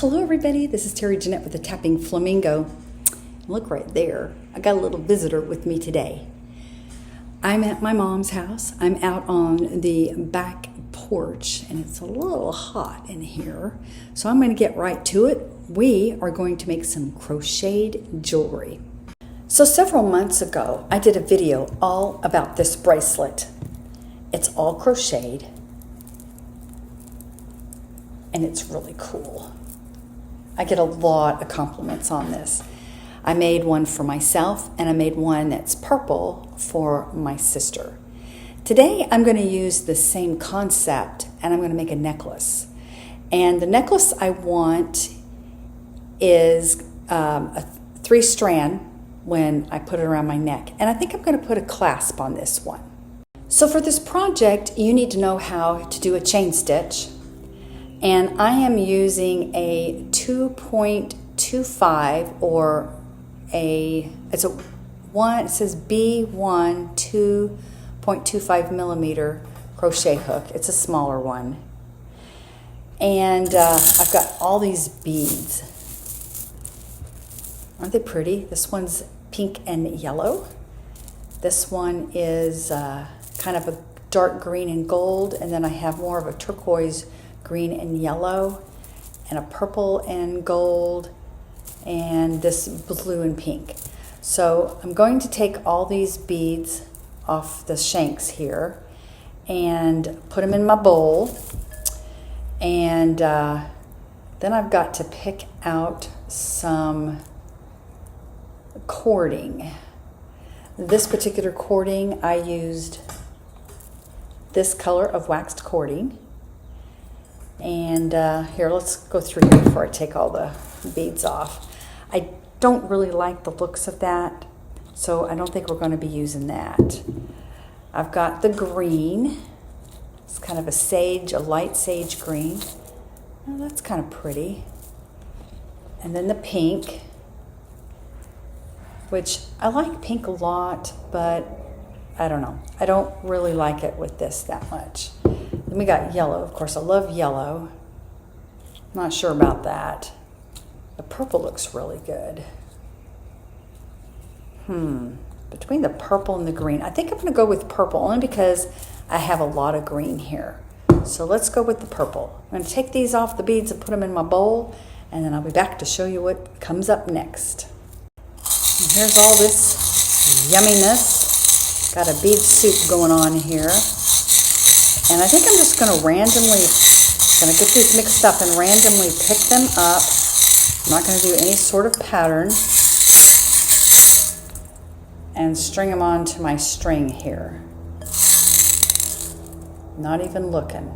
Hello everybody, this is Terry Jeanette with the Tapping Flamingo. Look right there, I got a little visitor with me today. I'm at my mom's house. I'm out on the back porch and it's a little hot in here. So I'm going to get right to it. We are going to make some crocheted jewelry. So several months ago, I did a video all about this bracelet. It's all crocheted and it's really cool. I get a lot of compliments on this. I made one for myself and I made one that's purple for my sister. Today I'm going to use the same concept and I'm going to make a necklace. And the necklace I want is a 3-strand when I put it around my neck. And I think I'm going to put a clasp on this one. So for this project, you need to know how to do a chain stitch. And I am using a 2.25 or it says B1 2.25 millimeter crochet hook. It's a smaller one. And I've got all these beads. Aren't they pretty? This one's pink and yellow. This one is kind of a dark green and gold. And then I have more of a turquoise green and yellow, and a purple and gold, and this blue and pink. So I'm going to take all these beads off the shanks here and put them in my bowl, and then I've got to pick out some cording. This particular cording, I used this color of waxed cording. And here, let's go through here before I take all the beads off. I don't really like the looks of that, so I don't think we're going to be using that. I've got the green. It's kind of a light sage green. Oh, that's kind of pretty. And then the pink, which I like pink a lot, but I don't know. I don't really like it with this that much. Then we got yellow. Of course, I love yellow. Not sure about that. The purple looks really good. Between the purple and the green, I think I'm going to go with purple only because I have a lot of green here. So let's go with the purple. I'm going to take these off the beads and put them in my bowl, and then I'll be back to show you what comes up next. And here's all this yumminess. Got a bead soup going on here. And I think I'm just going to get these mixed up and randomly pick them up. I'm not going to do any sort of pattern. And string them onto my string here. Not even looking.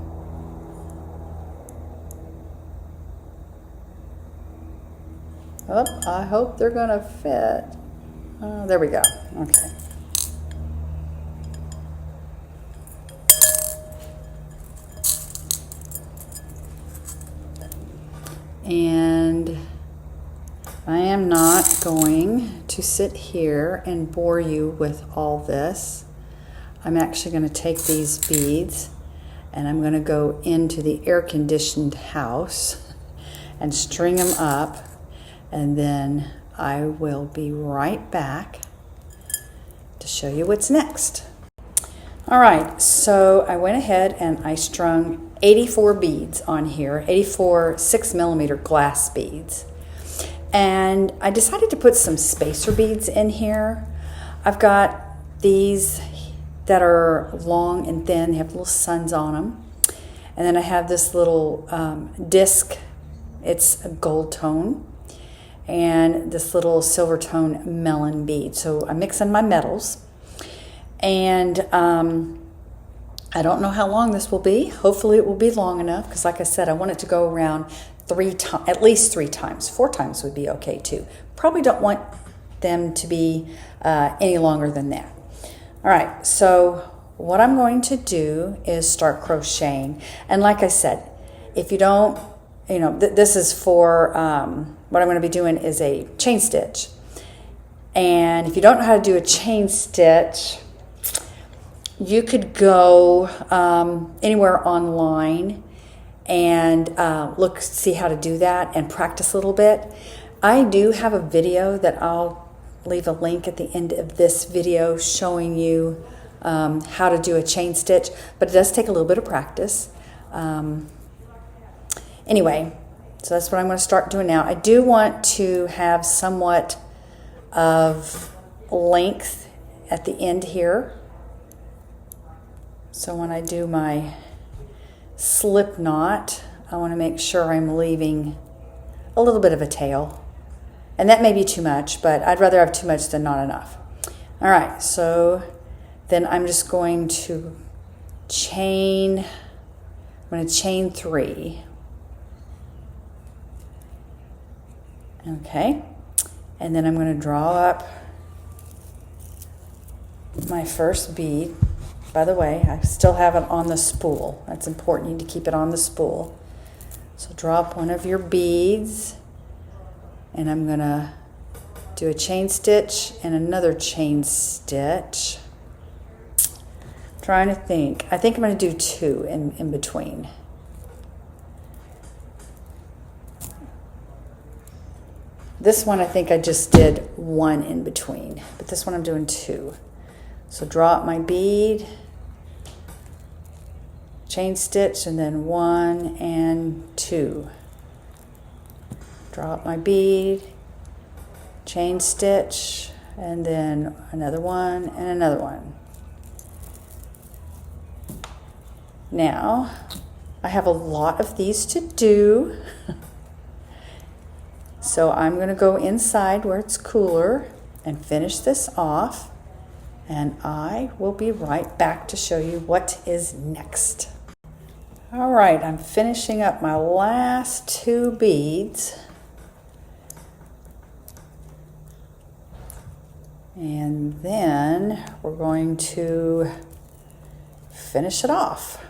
Oh, I hope they're going to fit. There we go. Okay. And I am not going to sit here and bore you with all this. I'm actually going to take these beads and I'm going to go into the air-conditioned house and string them up, and then I will be right back to show you what's next. All right, so I went ahead and I strung 84 beads on here, 84 6mm glass beads. And I decided to put some spacer beads in here. I've got these that are long and thin, they have little suns on them. And then I have this little disc, it's a gold tone, and this little silver tone melon bead. So I'm mixing my metals. And I don't know how long this will be. Hopefully it will be long enough because, like I said, I want it to go around at least 3 times. 4 times would be okay too. Probably don't want them to be any longer than that. All right, so what I'm going to do is start crocheting. And like I said, if you don't, this is for, what I'm going to be doing is a chain stitch. And if you don't know how to do a chain stitch, you could go anywhere online and see how to do that and practice a little bit. I do have a video that I'll leave a link at the end of this video showing you how to do a chain stitch, but it does take a little bit of practice. Anyway, so that's what I'm going to start doing now. I do want to have somewhat of length at the end here. So when I do my slip knot, I want to make sure I'm leaving a little bit of a tail. And that may be too much, but I'd rather have too much than not enough. All right, so then I'm just going to chain, I'm going to chain 3. Okay, and then I'm going to draw up my first bead. By the way, I still have it on the spool. That's important. You need to keep it on the spool. So drop one of your beads, and I'm going to do a chain stitch and another chain stitch. I'm trying to think. I think I'm going to do 2 in between. This one I think I just did 1 in between, but this one I'm doing 2. So drop my bead, chain stitch, and then 1 and 2. Drop my bead, chain stitch, and then another one and another one. Now, I have a lot of these to do. So I'm going to go inside where it's cooler and finish this off. And I will be right back to show you what is next. All right, I'm finishing up my last 2 beads. And then we're going to finish it off.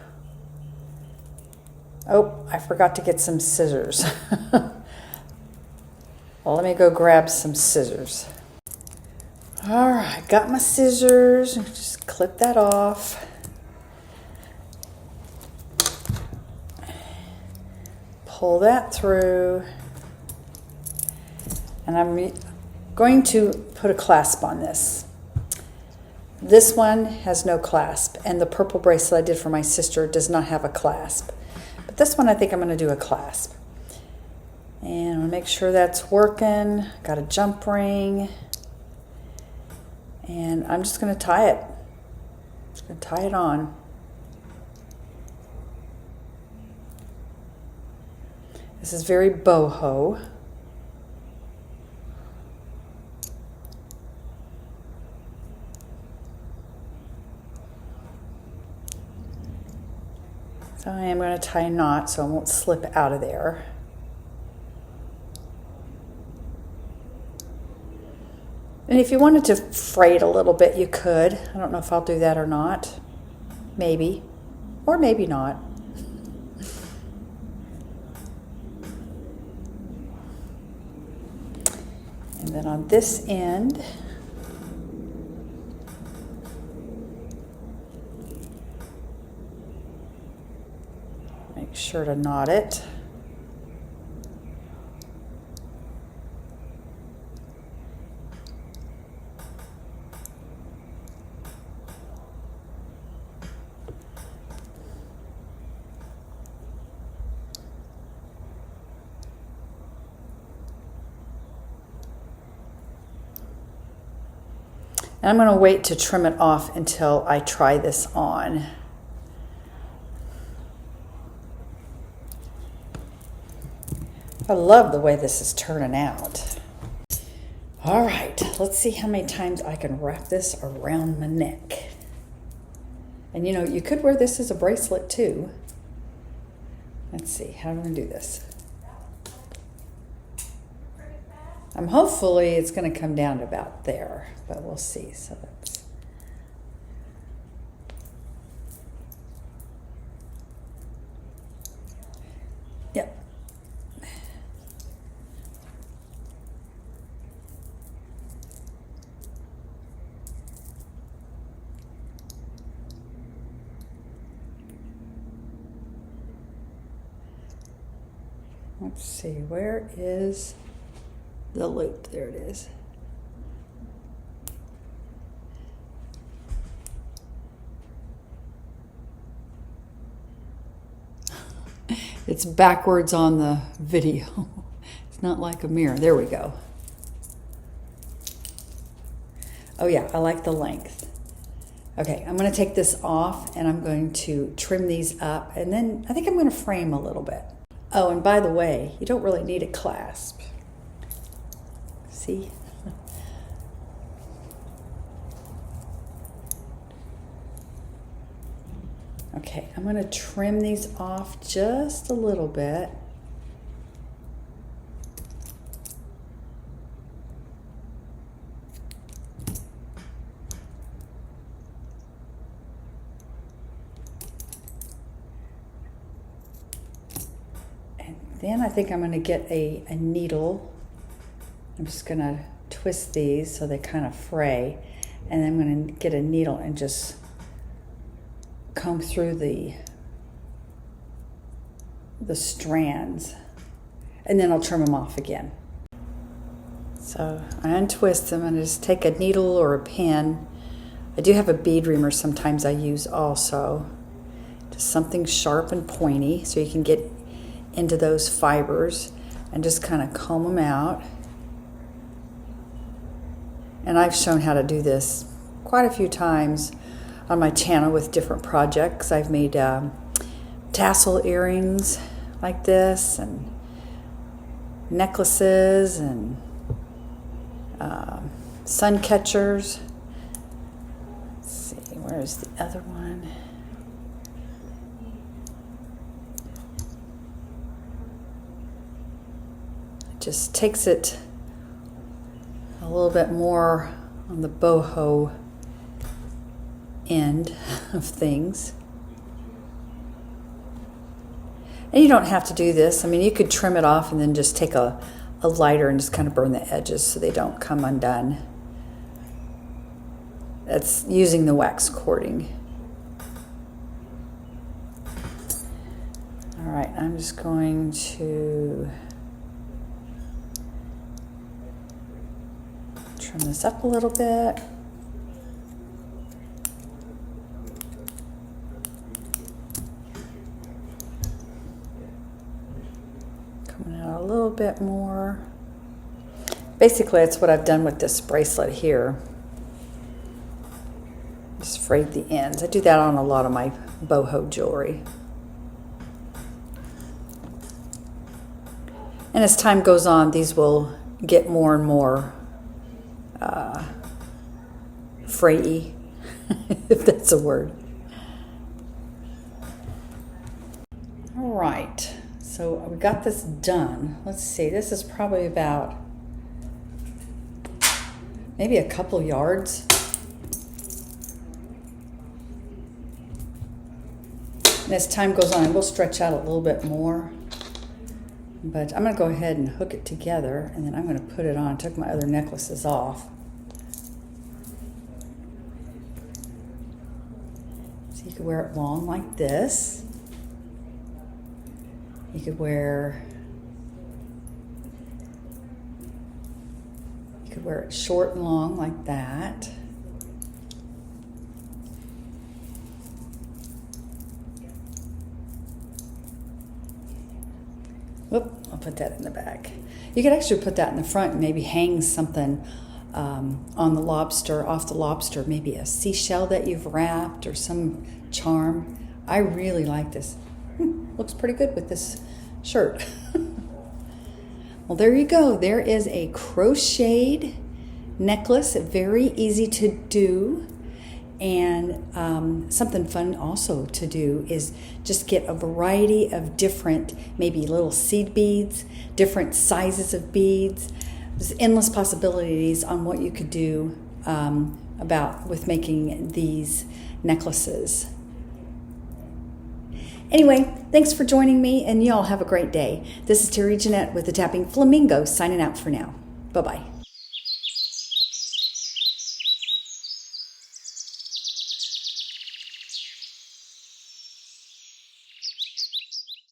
Oh, I forgot to get some scissors. Well, let me go grab some scissors. All right, got my scissors. Just clip that off. Pull that through. And I'm going to put a clasp on this. This one has no clasp, and the purple bracelet I did for my sister does not have a clasp. But this one I think I'm going to do a clasp. And I'm going to make sure that's working. Got a jump ring. And I'm just going to tie it. Just going to tie it on. This is very boho. So I am going to tie a knot so I won't slip out of there. And if you wanted to fray it a little bit, you could. I don't know if I'll do that or not. Maybe. Or maybe not. And then on this end, make sure to knot it. And I'm going to wait to trim it off until I try this on. I love the way this is turning out. All right, let's see how many times I can wrap this around my neck. And you know, you could wear this as a bracelet too. Let's see, how am I going to do this? Hopefully it's going to come down to about there, but we'll see. So that's yep. Let's see, where is the loop? There it is. It's backwards on the video. It's not like a mirror. There we go. Oh yeah, I like the length. Okay, I'm going to take this off and I'm going to trim these up, and then I think I'm going to frame a little bit. Oh, and by the way, you don't really need a clasp. See? Okay, I'm going to trim these off just a little bit. And then I think I'm going to get a needle. I'm just going to twist these so they kind of fray. And then I'm going to get a needle and just comb through the strands, and then I'll trim them off again. So I untwist them and just take a needle or a pin. I do have a bead reamer sometimes I use also, just something sharp and pointy so you can get into those fibers and just kind of comb them out. And I've shown how to do this quite a few times on my channel with different projects. I've made tassel earrings like this, and necklaces, and sun catchers. Let's see, where's the other one? It just takes it a little bit more on the boho end of things. And you don't have to do this. I mean, you could trim it off and then just take a lighter and just kind of burn the edges so they don't come undone. That's using the wax cording. All right, I'm just going to trim this up a little bit. Coming out a little bit more. Basically, that's what I've done with this bracelet here. Just frayed the ends. I do that on a lot of my boho jewelry. And as time goes on, these will get more and more frayy, if that's a word. All right, so we got this done. Let's see, this is probably about maybe a couple yards. And as time goes on, we'll stretch out a little bit more. But I'm going to go ahead and hook it together, and then I'm going to put it on. I took my other necklaces off. So you could wear it long like this. You could wear it short and long like that. Whoop, I'll put that in the back. You could actually put that in the front and maybe hang something on the lobster, off the lobster, maybe a seashell that you've wrapped or some charm. I really like this. Looks pretty good with this shirt. Well, there you go. There is a crocheted necklace, very easy to do. And something fun also to do is just get a variety of different, maybe little seed beads, different sizes of beads. There's endless possibilities on what you could do with making these necklaces. Anyway, thanks for joining me, and y'all have a great day. This is Terry Jeanette with the Tapping Flamingo signing out for now. Bye-bye.